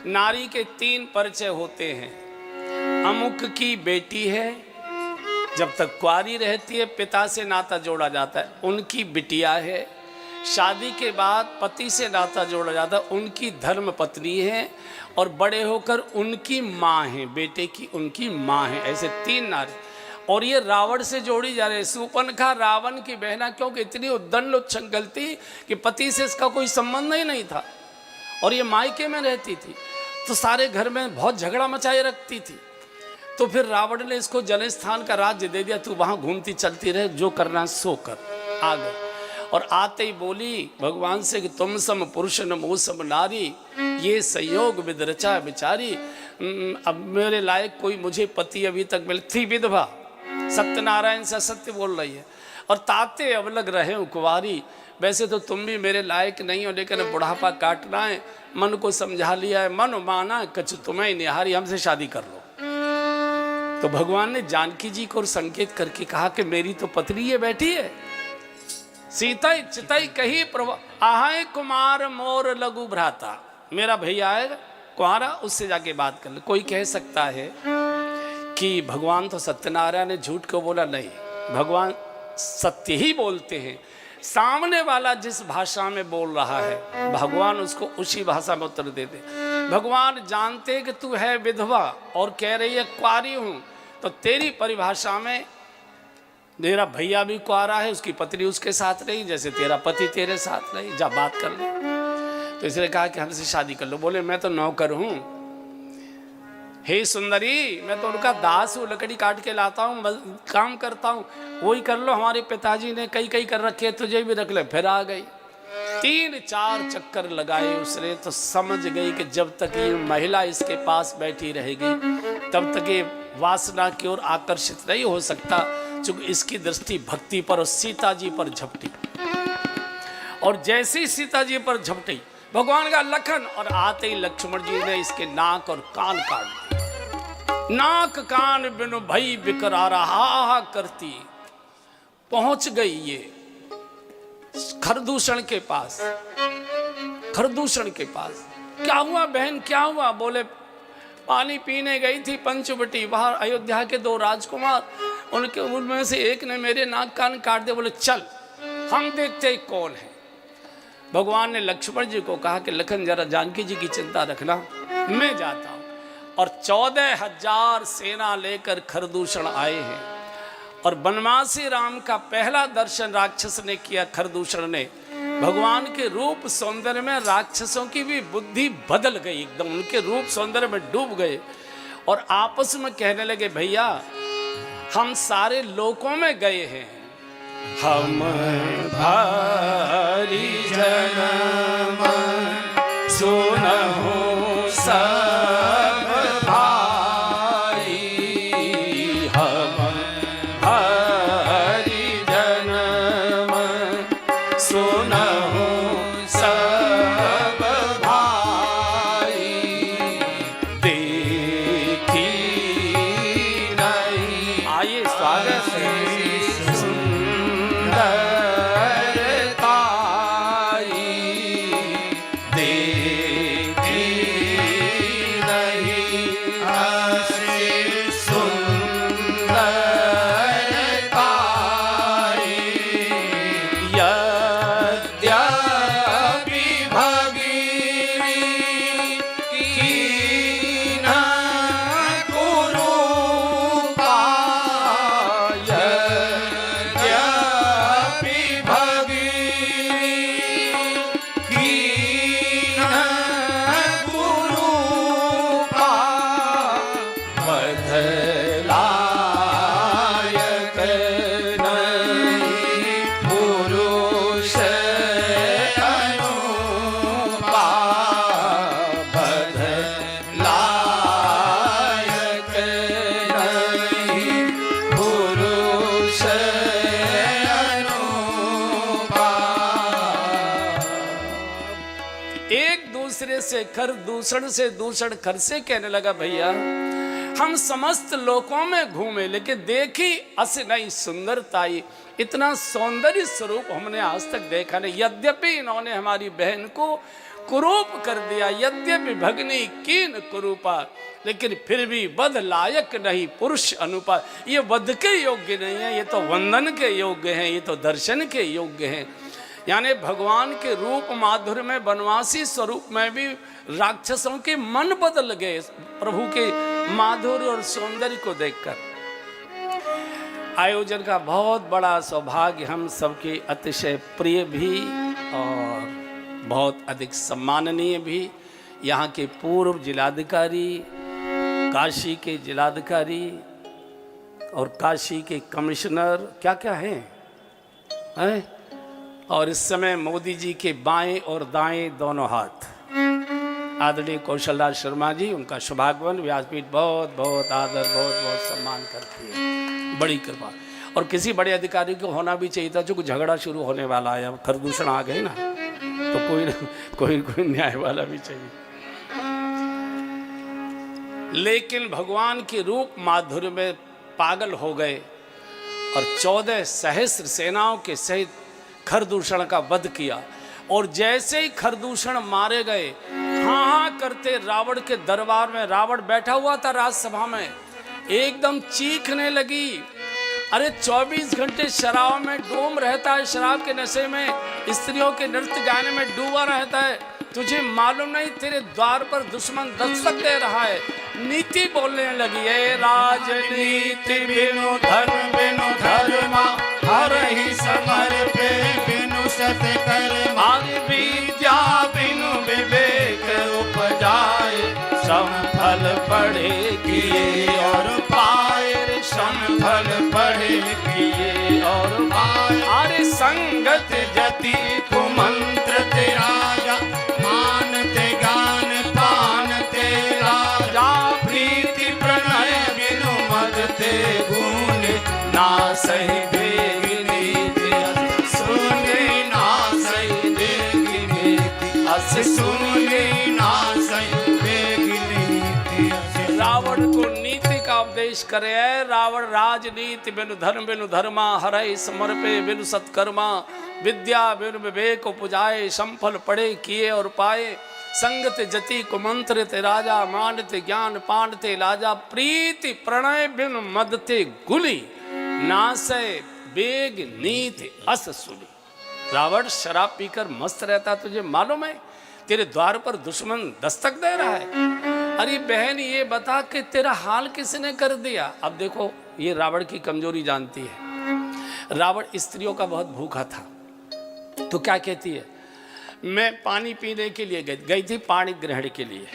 नारी के 3 परिचय होते हैं। अमुक की बेटी है, जब तक कुंवारी रहती है पिता से नाता जोड़ा जाता है, उनकी बिटिया है। शादी के बाद पति से नाता जोड़ा जाता है, उनकी धर्म पत्नी है। और बड़े होकर उनकी माँ है, बेटे की उनकी माँ है। ऐसे 3 नारी। और ये रावण से जोड़ी जा रही है। शूर्पणखा रावण की बहना, क्योंकि इतनी उद्दंड उच्छृंखल थी कि पति से इसका कोई संबंध ही नहीं था और ये मायके में रहती थी, तो सारे घर में बहुत झगड़ा मचाए रखती थी। तो फिर रावण ने इसको जनस्थान का राज्य दे दिया, तू वहाँ घूमती चलती रहे, जो करना सो कर। आ गई और आते ही बोली भगवान से कि तुम सम पुरुष न मोह सम नारी, ये संयोग विध रचा बिचारी। अब मेरे लायक कोई मुझे पति अभी तक मिले। थी विधवा, सत्यनारायण से सत्य बोल रही है। और ताते अब लग रहे हो कुंवारी, वैसे तो तुम भी मेरे लायक नहीं हो, लेकिन बुढ़ापा काटना है, मन को समझा लिया है, मन माना कछ तुम्हें निहारी, हमसे शादी कर लो। तो भगवान ने जानकी जी को संकेत करके कहा कि मेरी तो पत्नी ये बैठी है। सीता चितई कही प्रभु आहाय कुमार मोर लघु भ्राता, मेरा भैया आएगा कुंवारा, उससे जाके बात कर ले। कोई कह सकता है कि भगवान तो सत्यनारायण ने झूठ को बोला, नहीं, भगवान सत्य ही बोलते हैं। सामने वाला जिस भाषा में बोल रहा है भगवान उसको उसी भाषा में उत्तर देते। भगवान जानते कि तू है विधवा और कह रही है कुंवारी हूँ, तो तेरी परिभाषा में मेरा भैया भी कुंवारा है, उसकी पत्नी उसके साथ रही, जैसे तेरा पति तेरे साथ रही, जा बात कर ले। तो इसने कहा कि हमसे शादी कर लो। बोले मैं तो नौकर हूँ, हे सुंदरी, मैं तो उनका दास हूँ, लकड़ी काट के लाता हूँ, काम करता हूँ, वही कर लो। हमारे पिताजी ने कई कई कर रखे, तुझे भी रख ले। फिर आ गई। 3-4 चक्कर लगाए उसने, तो समझ गई कि जब तक ये महिला इसके पास बैठी रहेगी तब तक ये वासना की ओर आकर्षित नहीं हो सकता, चूंकि इसकी दृष्टि भक्ति पर और सीता जी पर झपटी। और जैसे ही सीता जी पर झपटी भगवान का लखन, और आते ही लक्ष्मण जी ने इसके नाक और कान काट दिए। नाक कान बिनु भई बिकरा रहा करती पहुंच गई ये खरदूषण के पास। खरदूषण के पास क्या हुआ बहन, क्या हुआ? बोले पानी पीने गई थी पंचवटी, बाहर अयोध्या के 2 राजकुमार, उनके उनमें से एक ने मेरे नाक कान काट दिए। बोले चल हम देखते हैं कौन है। भगवान ने लक्ष्मण जी को कहा कि लखन जरा जानकी जी की चिंता रखना, मैं जाता हूँ। और 14,000 सेना लेकर खरदूषण आए हैं। और बनवासी राम का पहला दर्शन राक्षस ने किया। खरदूषण ने भगवान के रूप सौंदर्य में राक्षसों की भी बुद्धि बदल गई, एकदम उनके रूप सौंदर्य में डूब गए और आपस में कहने लगे भैया हम सारे लोकों में गए हैं, हम भारी जन्म सुनहु सब भाई, हम भारी जन्म सुनहु सब भाई, देखी नहीं। आइए स्वागत है से खर दूषण से दूषण खर से कहने लगा भैया हम समस्त लोकों में घूमे लेकिन देखी अस नहीं सुंदरताई, इतना सौंदर्य स्वरूप हमने आज तक देखा नहीं। यद्यपि इन्होंने हमारी बहन को कुरूप कर दिया। यद्यपि भगनी कीन कुरूपा, लेकिन फिर भी वध लायक नहीं पुरुष अनुपा। ये वध के योग्य नहीं है, ये तो वंदन के योग्य हैं, ये तो दर्शन के योग्य हैं। यानी भगवान के रूप माधुर्य में, वनवासी स्वरूप में भी राक्षसों के मन बदल गए प्रभु के माधुर्य और सौंदर्य को देखकर। आयोजन का बहुत बड़ा सौभाग्य, हम सबके अतिशय प्रिय भी और बहुत अधिक सम्माननीय भी यहाँ के पूर्व जिलाधिकारी, काशी के जिलाधिकारी और काशी के कमिश्नर क्या क्या हैं, और इस समय मोदी जी के बाएं और दाएं दोनों हाथ आदरणीय कौशलराज शर्मा जी, उनका शुभागमन व्यासपीठ बहुत बहुत आदर, बहुत बहुत सम्मान करती है, बड़ी कृपा। और किसी बड़े अधिकारी को होना भी चाहिए था, जो कुछ झगड़ा शुरू होने वाला है, अब खरदूषण आ गए ना, तो कोई न्याय वाला भी चाहिए। लेकिन भगवान के रूप माधुर्य में पागल हो गए और 14 सहस्र सेनाओं के सहित खरदूषण का वध किया। और जैसे ही खरदूषण मारे गए, हाँ करते रावण के दरबार में, रावण बैठा हुआ था राजसभा में, एकदम चीखने लगी। अरे 24 घंटे शराब में डूब रहता है, शराब के नशे में, स्त्रियों के नृत्य गाने में डूबा रहता है, तुझे मालूम नहीं तेरे द्वार पर दुश्मन दस्तक दे रहा है। नीति बोलने लगी है, राजनीति बिनु धर्म बिनु धर्मा, हर ही समर पे बिनु सत्कर्मा, विद्या बिनु विवेक उपजाए, समफल पढ़े किए और पाए, समफल पढ़े किए और पाए। अरे संगत जति कुमंत्र ते राजा, मानते ज्ञान पानते राजा, प्रीति प्रणय बिनु मदते गुण, ना सही देगी नीति सुने, ना सही देगी नीति अस सुने, ना सही देगी नीति। रावण को नीति का उपदेश करे है। रावण राजनीति बिनु धर्मा, हरय समर्पे बिनु सत्कर्मा, विद्या बिनु विवेक उपजाए, संफल पढ़े किए और पाए, संगत जति कुमंत्र ते राजा, मानते ज्ञान पानते लाजा, प्रीति प्रणय बिनु मदते गुली, नासे बेग नीति अस सुनी। रावण शराब पीकर मस्त रहता, तुझे मालूम है तेरे द्वार पर दुश्मन दस्तक दे रहा है। अरे बहन ये बता कि तेरा हाल किसने कर दिया। अब देखो ये रावण की कमजोरी जानती है। रावण स्त्रियों का बहुत भूखा था, तो क्या कहती है, मैं पानी पीने के लिए गई थी, पानी ग्रहण के लिए।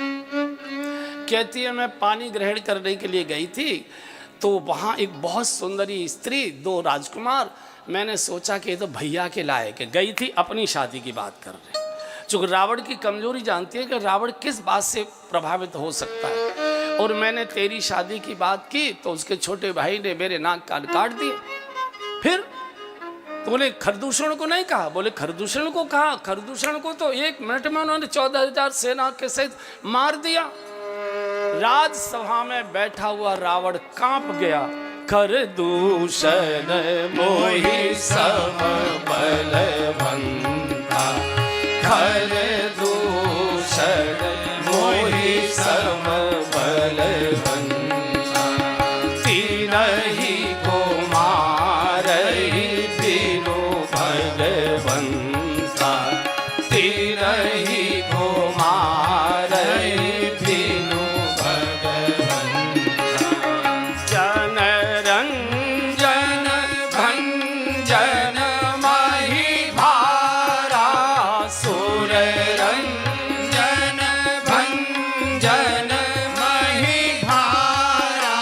कहती है मैं पानी ग्रहण करने के लिए गई थी, तो वहाँ एक बहुत सुंदरी स्त्री, 2 राजकुमार, मैंने सोचा कि ये तो भैया के लायक है। गई थी अपनी शादी की बात कर रहे। जो रावण की कमजोरी जानती है कि रावण किस बात से प्रभावित हो सकता है। और मैंने तेरी शादी की बात की तो उसके छोटे भाई ने मेरे नाक कान काट दिए। फिर तूने खरदूषण को नहीं कहा? बोले खरदूषण को कहा। खरदूषण को तो 1 मिनट में उन्होंने 14,000 सेना के सहित मार दिया। राजसभा में बैठा हुआ रावण कांप गया। खरदूषण मोहि सम बलवंता, खरदूषण मोहि सम बलवंता, तीनहि को मारहि बिनु भगवंता, तीनहि को मारहि बिनु भगवंता। जन रंजन भंजन महि भारा, सुर रंजन भंजन महि भारा,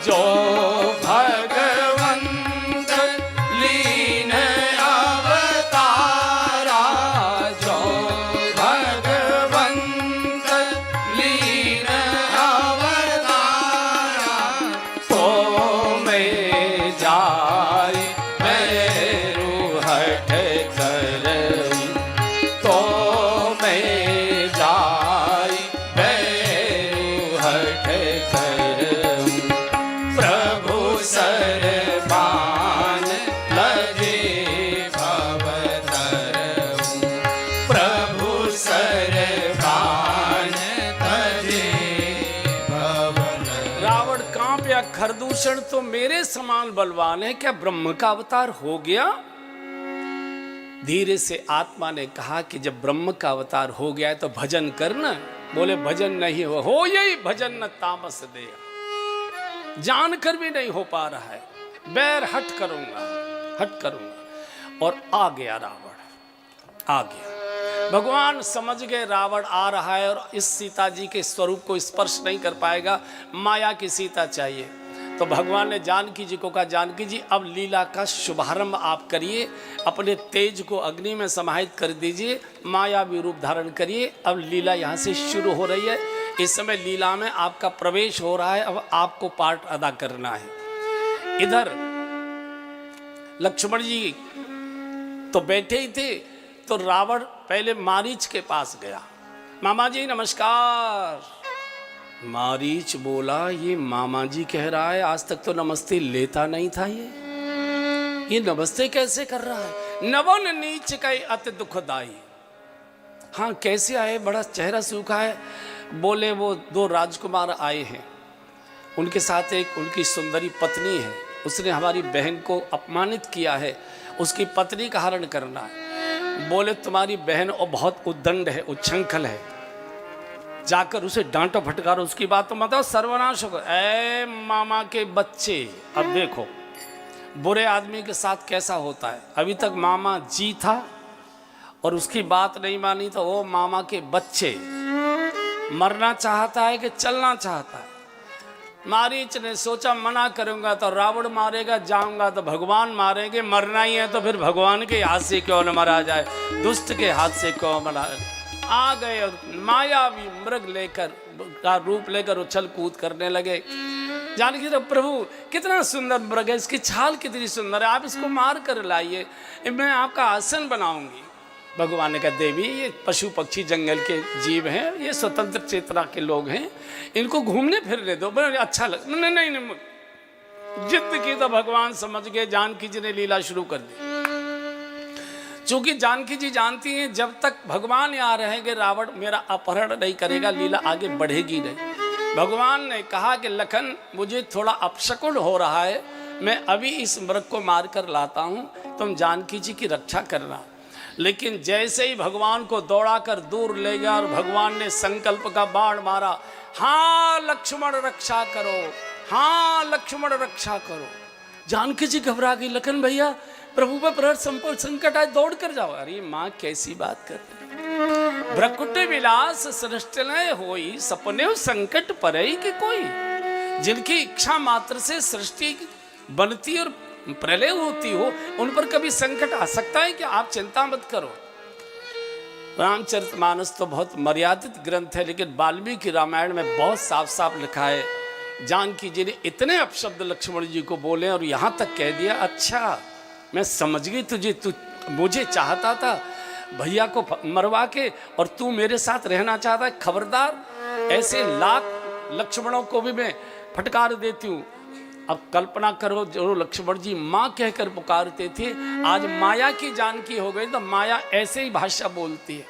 जो भगवंत लीन अवतारा, जो भगवंत लीन अवतारा, तो मैं जाय भैरू हठ करई, तो मैं जाय भैरू हठ करई, प्रभु सरबान लजे भव धरऊ, प्रभु सर खरदूषण तो मेरे समान बलवान है, क्या ब्रह्म का अवतार हो गया? धीरे से आत्मा ने कहा कि जब ब्रह्म का अवतार हो गया है तो भजन करना। बोले भजन नहीं हो यही भजन न तामस दे, जानकर भी नहीं हो पा रहा है, बैर हट करूंगा। और आ गया रावण, आ गया। भगवान समझ गए रावण आ रहा है और इस सीता जी के स्वरूप को स्पर्श नहीं कर पाएगा, माया की सीता चाहिए। तो भगवान ने जानकी जी को कहा, जानकी जी अब लीला का शुभारंभ आप करिए, अपने तेज को अग्नि में समाहित कर दीजिए, मायावी रूप धारण करिए। अब लीला यहाँ से शुरू हो रही है, इस समय लीला में आपका प्रवेश हो रहा है, अब आपको पार्ट अदा करना है। इधर लक्ष्मण जी तो बैठे ही थे, तो रावण पहले मारीच के पास गया। मामा जी नमस्कार। मारीच बोला, ये मामा जी कह रहा है, आज तक तो नमस्ते लेता नहीं था, ये नमस्ते कैसे कर रहा है? नवन नीच कई अति दुखदाई। हाँ कैसे आए, बड़ा चेहरा सूखा है। बोले वो 2 राजकुमार आए हैं, उनके साथ एक उनकी सुंदरी पत्नी है, उसने हमारी बहन को अपमानित किया है, उसकी पत्नी का हरण करना है। बोले तुम्हारी बहन और बहुत उद्दंड है, उच्छृंखल है, जाकर उसे डांटो फटकारो, उसकी बात तो मतलब सर्वनाश होगा। ऐ मामा के बच्चे, अब देखो बुरे आदमी के साथ कैसा होता है। अभी तक मामा जी था और उसकी बात नहीं मानी, तो वो मामा के बच्चे, मरना चाहता है कि चलना चाहता है। मारीच ने सोचा मना करूंगा तो रावण मारेगा, जाऊंगा तो भगवान मारेंगे, मरना ही है तो फिर भगवान के हाथ से क्यों न मरा जाए, दुष्ट के हाथ से क्यों मरा। आ गए और मायावी मृग लेकर का रूप लेकर उछल कूद करने लगे। जानकी तो प्रभु कितना सुंदर मृग है, इसकी छाल कितनी सुंदर है, आप इसको मार कर लाइए, मैं आपका आसन बनाऊंगी। भगवान ने कहा देवी ये पशु पक्षी जंगल के जीव हैं, ये स्वतंत्र चेतना के लोग हैं, इनको घूमने फिरने दो। अच्छा लग नहीं, नहीं, नहीं। जिद की तो भगवान समझ गए, जानकी जी ने लीला शुरू कर दी। चूंकि जानकी जी जानती हैं जब तक भगवान यहाँ रहेंगे रावण मेरा अपहरण नहीं करेगा, लीला आगे बढ़ेगी नहीं। भगवान ने कहा कि लखन मुझे थोड़ा अपशकुन हो रहा है, मैं अभी इस मृग को मार कर लाता हूँ, तुम जानकी जी की रक्षा करना। लेकिन जैसे ही भगवान को दौड़ा कर दूर ले गया और भगवान ने संकल्प का बाण मारा, हाँ लक्ष्मण रक्षा करो, हाँ लक्ष्मण रक्षा करो। जानकी जी घबरा गई, लखन भैया प्रभु पर प्रहर संकट आए, दौड़ कर जाओ। अरे माँ कैसी बात कर रही, भ्रकुटे विलास सृष्टि होई, सपने संकट परई के कोई। जिनकी इच्छा मात्र से सृष्टि बनती और प्रलय होती हो, उन पर कभी संकट आ सकता है कि आप चिंता मत करो। रामचरितमानस तो बहुत मर्यादित ग्रंथ है, लेकिन वाल्मीकि रामायण में बहुत साफ साफ लिखा है। जानकी जी ने इतने अपशब्द लक्ष्मण जी को बोले और यहाँ तक कह दिया, अच्छा मैं समझ गई तुझे, तू मुझे चाहता था भैया को मरवा के और तू मेरे साथ रहना चाहता है, खबरदार, ऐसे लाख लक्ष्मणों को भी मैं फटकार देती हूँ। अब कल्पना करो जो लक्ष्मण जी माँ कहकर पुकारते थे, आज माया की जानकी हो गई, तो माया ऐसे ही भाषा बोलती है।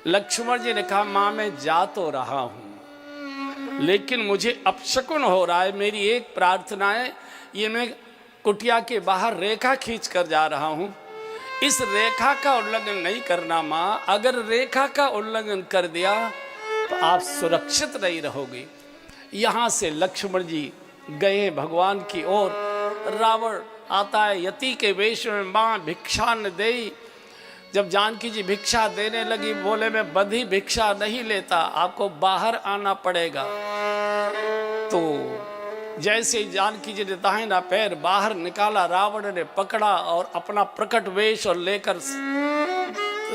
लक्ष्मण जी ने कहा माँ मैं जा तो रहा हूँ, लेकिन मुझे अपशकुन हो रहा है, मेरी एक प्रार्थना है, ये मैं कुटिया के बाहर रेखा खींच कर जा रहा हूँ, इस रेखा का उल्लंघन नहीं करना माँ, अगर रेखा का उल्लंघन कर दिया तो आप सुरक्षित नहीं रहोगे। यहाँ से लक्ष्मण जी गए भगवान की ओर। रावण आता है यति के वेश में, माँ भिक्षा न दे। जब जानकी जी भिक्षा देने लगी, बोले मैं बधी भिक्षा नहीं लेता, आपको बाहर आना पड़ेगा। तो जैसे जानकी जी ने दाहिना पैर बाहर निकाला, रावण ने पकड़ा और अपना प्रकट वेश और लेकर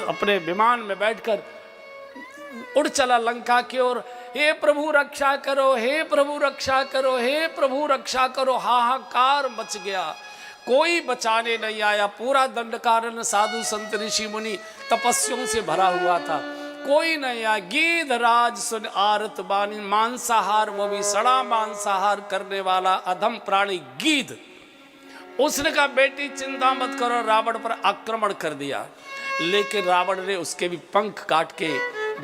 अपने विमान में बैठकर उड़ चला लंका की ओर। हे प्रभु रक्षा करो, हे प्रभु रक्षा करो, हे प्रभु रक्षा करो। हाहाकार मच गया, कोई बचाने नहीं आया। पूरा दंडकारण्य साधु संत ऋषि मुनि तपस्वियों से भरा हुआ था, कोई नहीं आया। गीधराज सुन आरत बानी, मांसाहार, वो भी सड़ा मांसाहार करने वाला अधम प्राणी गीध। उसने कहा बेटी चिंता मत करो, रावण पर आक्रमण कर दिया। लेकिन रावण ने उसके भी पंख काट के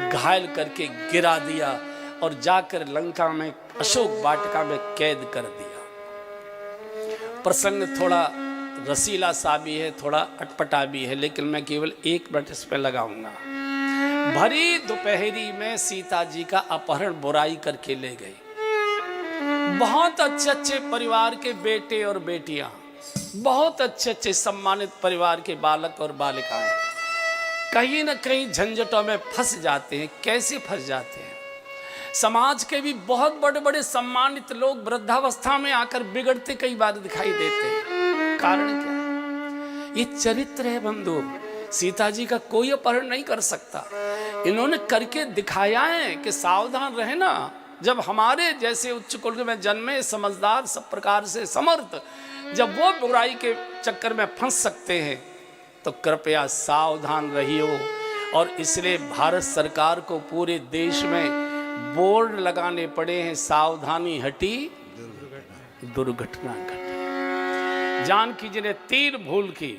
घायल करके गिरा दिया और जाकर लंका में अशोक वाटिका में कैद कर दिया। प्रसंग थोड़ा रसीला सा भी है, थोड़ा अटपटा भी है, लेकिन मैं केवल 1 मिनट इस पर लगाऊंगा। भरी दोपहरी में सीता जी का अपहरण बुराई करके ले गई। बहुत अच्छे अच्छे परिवार के बेटे और बेटियां, बहुत अच्छे अच्छे सम्मानित परिवार के बालक और बालिकाएं कहीं न कहीं झंझटों में फंस जाते हैं। कैसे फंस जाते हैं? समाज के भी बहुत बड़े बड़े सम्मानित लोग वृद्धावस्था में आकर बिगड़ते कई बार दिखाई देते हैं। कारण क्या? ये चरित्र है बंधु। सीता जी का कोई अपहरण नहीं कर सकता। इन्होंने करके दिखाया है कि सावधान रहे ना। जब हमारे जैसे उच्च कुल में जन्मे, समझदार, सब प्रकार से समर्थ, जब वो बुराई के चक्कर में फंस सकते हैं तो कृपया सावधान रहियो। और इसलिए भारत सरकार को पूरे देश में बोर्ड लगाने पड़े हैं, सावधानी हटी दुर्घटना घटी। जानकी जी ने 3 भूल की,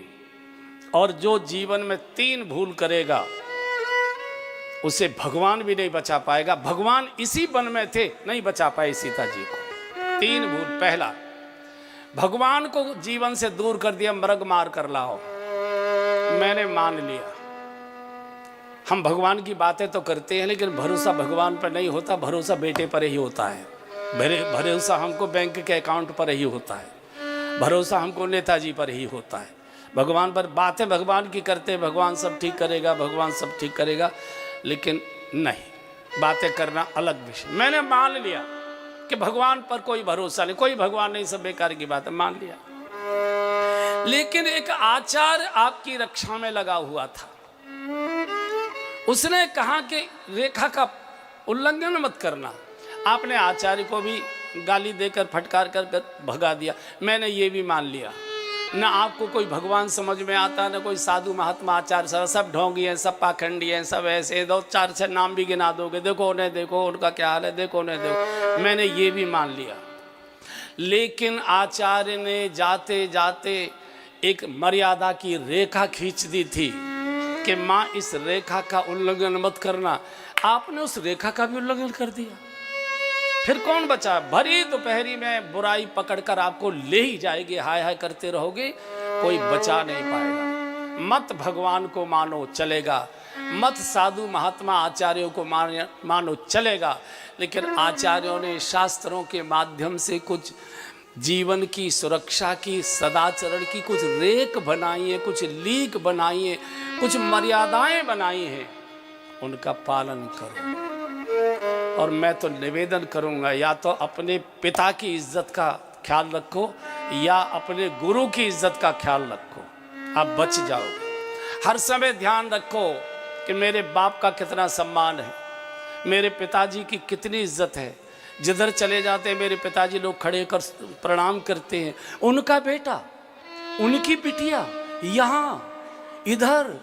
और जो जीवन में 3 भूल करेगा उसे भगवान भी नहीं बचा पाएगा। भगवान इसी वन में थे, नहीं बचा पाए सीता जी को। 3 भूल। पहला, भगवान को जीवन से दूर कर दिया, मृग मार कर लाओ। मैंने मान लिया। हम भगवान की बातें तो करते हैं, लेकिन भरोसा भगवान पर नहीं होता, भरोसा बेटे पर ही होता है। भरोसा हमको बैंक के अकाउंट पर ही होता है, भरोसा हमको नेताजी पर ही होता है। भगवान पर बातें भगवान की करते हैं, भगवान सब ठीक करेगा, भगवान सब ठीक करेगा, लेकिन नहीं, बातें करना अलग विषय। मैंने मान लिया कि भगवान पर कोई भरोसा नहीं, कोई भगवान नहीं, सब बेकार की बात है, मान लिया। लेकिन एक आचार्य आपकी रक्षा में लगा हुआ था। उसने कहा कि रेखा का उल्लंघन मत करना। आपने आचार्य को भी गाली देकर फटकार कर भगा दिया। मैंने ये भी मान लिया। न आपको कोई भगवान समझ में आता, न कोई साधु महात्मा आचार्य, सब ढोंगी हैं, सब पाखंडी हैं, सब ऐसे। 2-4 नाम भी गिना दोगे, देखो उन्हें, देखो उनका क्या हाल है, देखो उन्हें, देखो। मैंने ये भी मान लिया। लेकिन आचार्य ने जाते जाते एक मर्यादा की रेखा खींच दी थी कि माँ इस रेखा का उल्लंघन मत करना। आपने उस रेखा का भी उल्लंघन कर दिया। फिर कौन बचा? भरी दोपहरी में बुराई पकड़कर आपको ले ही जाएगी, हाय हाय करते रहोगे, कोई बचा नहीं पाएगा। मत भगवान को मानो, चलेगा। मत साधु महात्मा आचार्यों को मानो, चलेगा। लेकिन आचार्यों ने शास्त्रों के माध्यम से कुछ जीवन की सुरक्षा की, सदाचरण की कुछ रेख बनाई है, कुछ लीक बनाई है, कुछ मर्यादाएं बनाई हैं। उनका पालन करो। और मैं तो निवेदन करूंगा, या तो अपने पिता की इज्जत का ख्याल रखो, या अपने गुरु की इज्जत का ख्याल रखो, आप बच जाओगे। हर समय ध्यान रखो कि मेरे बाप का कितना सम्मान है, मेरे पिताजी की कितनी इज्जत है। जिधर चले जाते हैं मेरे पिताजी लोग खड़े कर प्रणाम करते हैं। उनका बेटा, उनकी बिटिया यहाँ इधर,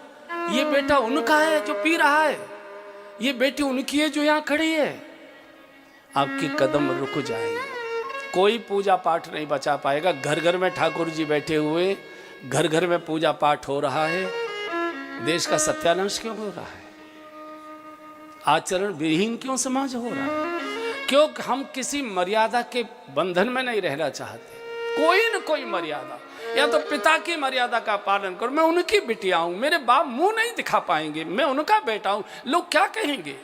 ये बेटा उनका है जो पी रहा है, ये बेटी उनकी है जो यहाँ खड़ी है। आपकी कदम रुक जाएंगे। कोई पूजा पाठ नहीं बचा पाएगा। घर घर में ठाकुर जी बैठे हुए, घर घर में पूजा पाठ हो रहा है। देश का सत्यानाश क्यों हो रहा है? आचरण विहीन क्यों समाज हो रहा है? क्योंकि हम किसी मर्यादा के बंधन में नहीं रहना चाहते। कोई न कोई मर्यादा, या तो पिता की मर्यादा का पालन करो। मैं उनकी बिटिया हूँ, मेरे बाप मुंह नहीं दिखा पाएंगे, मैं उनका बेटा हूँ, लोग क्या कहेंगे।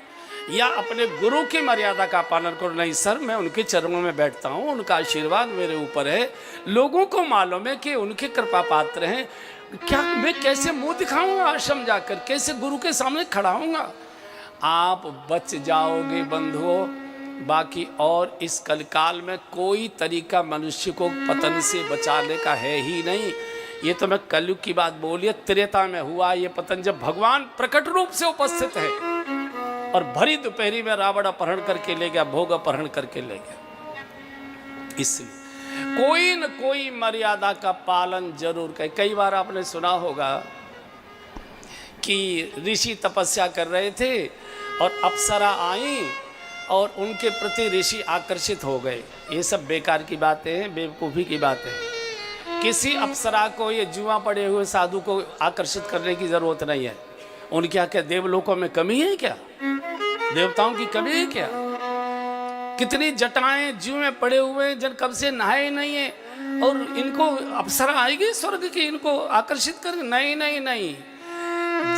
या अपने गुरु की मर्यादा का पालन करो। नहीं सर, मैं उनके चरणों में बैठता हूँ, उनका आशीर्वाद मेरे ऊपर है, लोगों को मालूम है कि उनके कृपा पात्र हैं। क्या मैं कैसे मुंह दिखाऊंगा आश्रम जाकर, कैसे गुरु के सामने खड़ा हूँगा? आप बच जाओगे बंधुओं। बाकी और इस कलकाल में कोई तरीका मनुष्य को पतन से बचाने का है ही नहीं। ये तो मैं कलयुग की बात बोली है, त्रेता में हुआ ये पतन, जब भगवान प्रकट रूप से उपस्थित है और भरी दोपहरी में रावण अपहरण करके ले गया, भोग अपहरण करके ले गया। इसलिए कोई न कोई मर्यादा का पालन जरूर करें। कई बार आपने सुना होगा कि ऋषि तपस्या कर रहे थे और अप्सरा आई और उनके प्रति ऋषि आकर्षित हो गए। ये सब बेकार की बातें हैं, बेवकूफ़ी की बातें हैं। किसी अप्सरा को, ये जुआ पड़े हुए साधु को आकर्षित करने की ज़रूरत नहीं है। उनके क्या देवलोकों में कमी है क्या? देवताओं की कमी है क्या? कितनी जटाएं जीव में पड़े हुए हैं, जन कब से नहाए नहीं है, और इनको अप्सरा आएगी स्वर्ग की इनको आकर्षित कर? नहीं नहीं नहीं।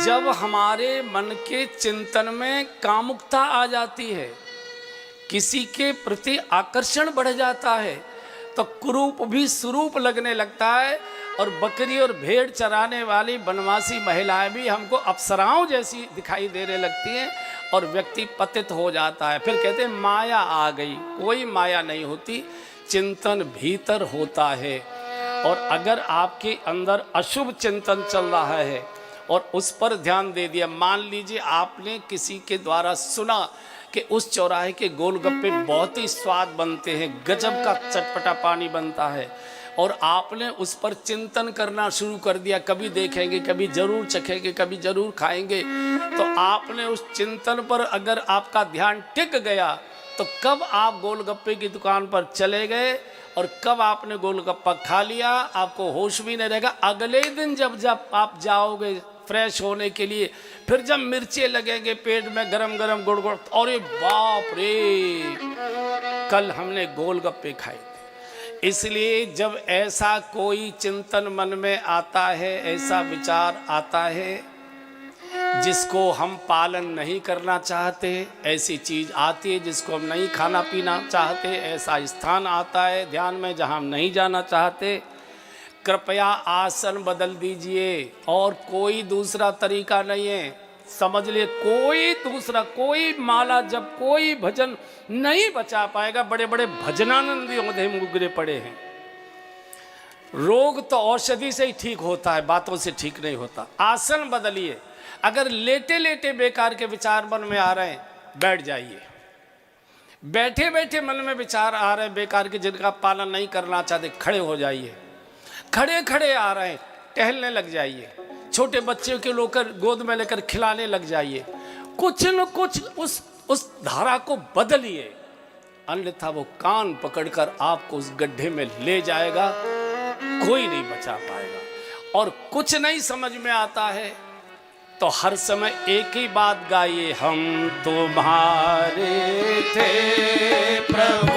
जब हमारे मन के चिंतन में कामुकता आ जाती है, किसी के प्रति आकर्षण बढ़ जाता है, तो कुरूप भी सुरूप लगने लगता है, और बकरी और भेड़ चराने वाली बनवासी महिलाएं भी हमको अप्सराओं जैसी दिखाई देने लगती हैं, और व्यक्ति पतित हो जाता है। फिर कहते हैं माया आ गई। कोई माया नहीं होती, चिंतन भीतर होता है। और अगर आपके अंदर अशुभ चिंतन चल रहा है और उस पर ध्यान दे दिया, मान लीजिए आपने किसी के द्वारा सुना कि उस चौराहे के गोलगप्पे बहुत ही स्वाद बनते हैं, गजब का चटपटा पानी बनता है, और आपने उस पर चिंतन करना शुरू कर दिया, कभी देखेंगे, कभी जरूर चखेंगे, कभी जरूर खाएंगे, तो आपने उस चिंतन पर अगर आपका ध्यान टिक गया, तो कब आप गोलगप्पे की दुकान पर चले गए और कब आपने गोलगप्पा खा लिया, आपको होश भी नहीं रहेगा। अगले दिन जब आप जाओगे फ्रेश होने के लिए, फिर जब मिर्चे लगेंगे पेट में गरम गरम गुड़ गुड़, अरे बाप रे, कल हमने गोलगप्पे खाए थे। इसलिए जब ऐसा कोई चिंतन मन में आता है, ऐसा विचार आता है जिसको हम पालन नहीं करना चाहते, ऐसी चीज़ आती है जिसको हम नहीं खाना पीना चाहते, ऐसा स्थान आता है ध्यान में जहाँ हम नहीं जाना चाहते, कृपया आसन बदल दीजिए। और कोई दूसरा तरीका नहीं है, समझ लिए, कोई दूसरा, कोई माला जब, कोई भजन नहीं बचा पाएगा। बड़े बड़े भजनानंदी औंधे मुगरे पड़े हैं। रोग तो औषधि से ही ठीक होता है, बातों से ठीक नहीं होता। आसन बदलिए। अगर लेटे लेटे बेकार के विचार मन में आ रहे हैं, बैठ जाइए। बैठे बैठे मन में विचार आ रहे हैं बेकार के, जिनका पालन नहीं करना चाहते, खड़े हो जाइए। खड़े खड़े आ रहे हैं, टहलने लग जाइए। छोटे बच्चे के लोकर गोद में लेकर खिलाने लग जाइए। कुछ न कुछ उस धारा को बदलिए, अन्यथा वो कान पकड़कर आपको उस गड्ढे में ले जाएगा, कोई नहीं बचा पाएगा। और कुछ नहीं समझ में आता है तो हर समय एक ही बात गाइए, हम तुम्हारे थे प्रभु।